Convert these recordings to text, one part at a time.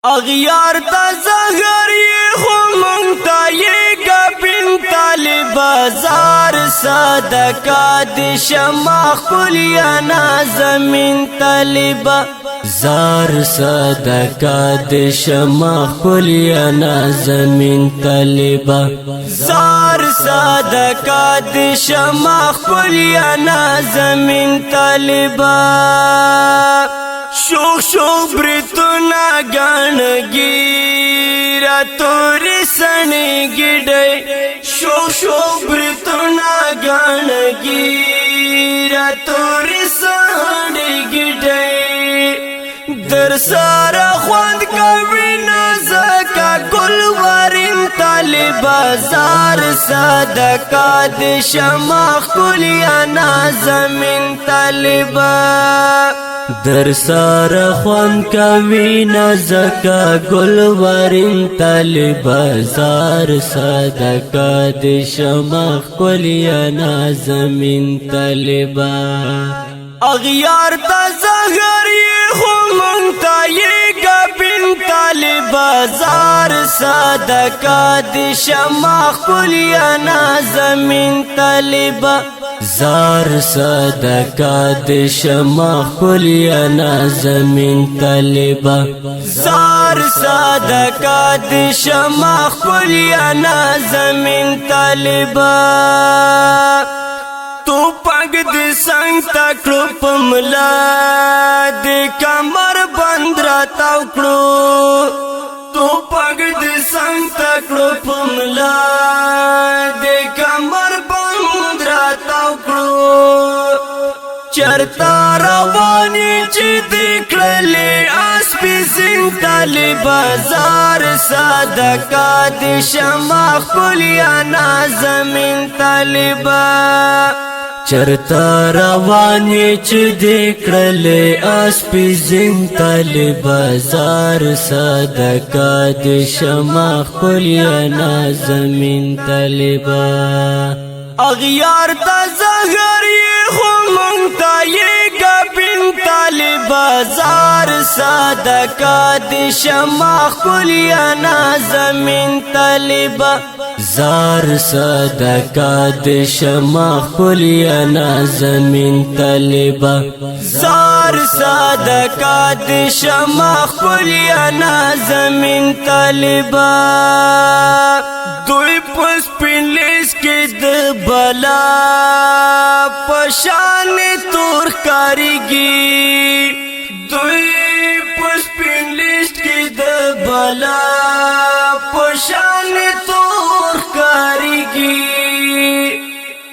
اغیار تا زهر یې خو مونږ ته یې ګپین طالبه زار صدقه د شمع ښکلیانه زمین طالبه زار صدقه د شمع ښکلیانه زمین طالبه زار صدقه د شمع ښکلیانه زمین طالبه شوق شوق بریتونا گانگی را توری سنی گیڑی شوق شوق بریتونا گانگی را توری سنی گیڑی در سارا خواند کوي نزکا گل ورین طالبه زار صدقه د شمع ښکلیانه زمین طالبه در سار خوان کوي نزکا گل ورین طالبه زار صدقه د شمع ښکلیانه زمین طالبه اغیار تا زهر یې خو مونږ ته یې ګپین طالبه زار صدقه د شمع ښکلیانه زمین طالبه زار صدقه د شمع ښکلیانه زمین طالبه زار صدقه د شمع ښکلیانه زمین طالبه تو پاک د سنگ تکړو پملا د کمر بند را تاو کړو تو پاک د سنگ تکړو پملا د کمر بند را تاو کړو چرتا رواني چې دکړلې اسپې زین طالبه زار صدقه د شمع ښکلیانه زمین طالبه چرتا رواني چې دکړلې اسپې زین طالبه زار صدقه د شمع ښکلیانه زمین طالبه اغیار تا زهر یې خو مونږ ته یې ګپین طالبه زار صدقه د شمع ښکلیانه زمین طالبه زار صدقه د شمع ښکلیانه زمین طالبه زار صدقه د شمع ښکلیانه زمین طالبه دوی پس پلیس کې د بلا پشان تور کاریږي دوی پس پلیس کې د بلا پشان تور کاریږي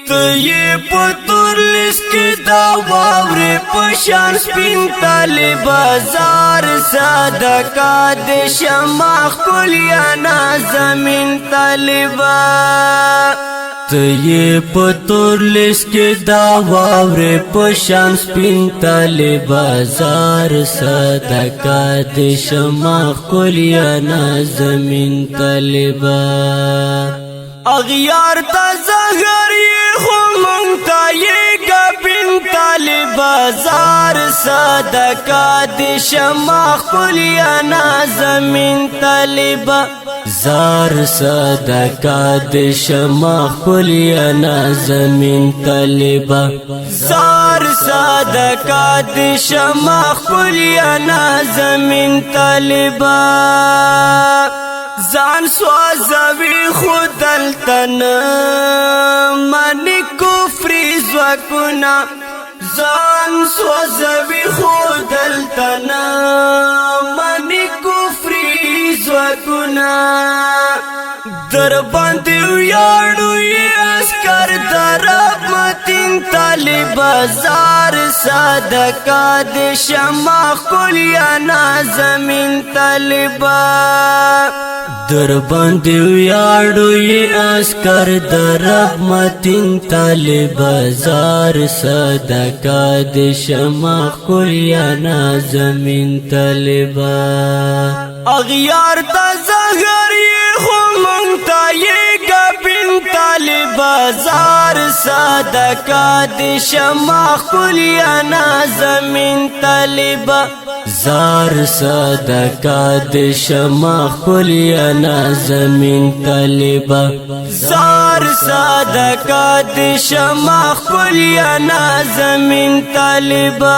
ته یې په تور لیست کې دا واورې پشان سپین طالبه زار صدقه د شمع ښکلیانه زمین طالبه ته یې په تور لیست کې دا واورې پشان سپین طالبه زار صدقه د شمع ښکلیانه زمین طالبه اغیار تا زهر یې خو مونږ ته یې ګپین طالبه زار صدقه د شمع ښکلیانه زمین طالبه زار صدقه د شمع ښکلیانه زمین طالبه زار صدقه د شمع ښکلیانه زمین طالبه ځان سوځوي خو دلته نه منې کفري ځواکونه ځان سوځوي خو دلته نه منې کفري ځواکونه در باندې ویاړو یې عسکر د رب متین طالبه زار صدقه د شمع ښکلیانه زمین طالبه در باندې ویاړو یې عسکر د رب متین طالبه زار صدقه د شمع ښکلیانه زمین طالبه اغیار تا زهر یې خو مونږ ته یې ګپین طالبه زار صدقه د شمع ښکلیانه زمین طالبه زار صدقه د شمع خپلیا نازمین طالبا زار صدقه د شمع خپلیا نازمین طالبا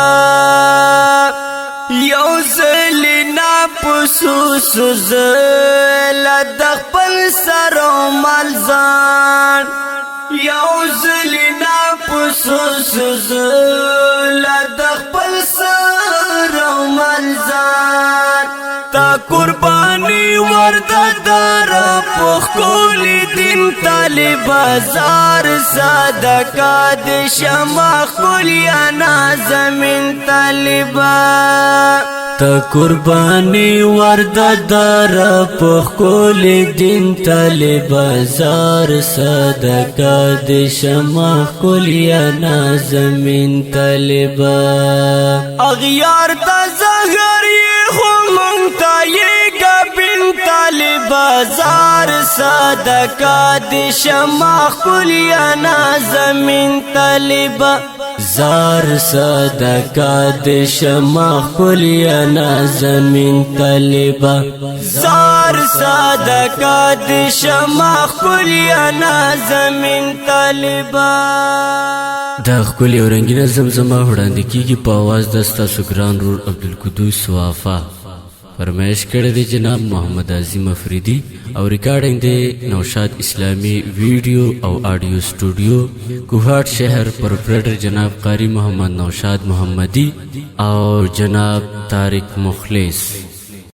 یو زلینا پسوس زل د خپل سر او مال ځان یو زلینا پسوس زل د خپل سر او مال ځان تا قربانی ورد در پخکول دین طالبا زار صدقه د شمع خپلیا نازمین طالبا تا قربانی ورد در پخکول دین طالبا زار صدقه د شمع خپلیا نازمین طالبا اغیار د زهر طالبا زار صدقه د شمع خپلیا نازمین طالبا زار صدقه د شمع خپلیا نازمین طالبا زار صدقه د شمع خپلیا نازمین طالبا دا خپل او رنگینه زمزمه وړاندې کیږي په आवाज د ستاسو ګران رور عبدالقدوس وافا فرمایش کړی دی جناب محمد عظیم افریدی او ریکارډینګ دی نوشاد اسلامی ویډیو او آډیو سټوډیو کوهاټ شهر پروپرایټر جناب قاری محمد نوشاد محمدی او جناب طارق مخلص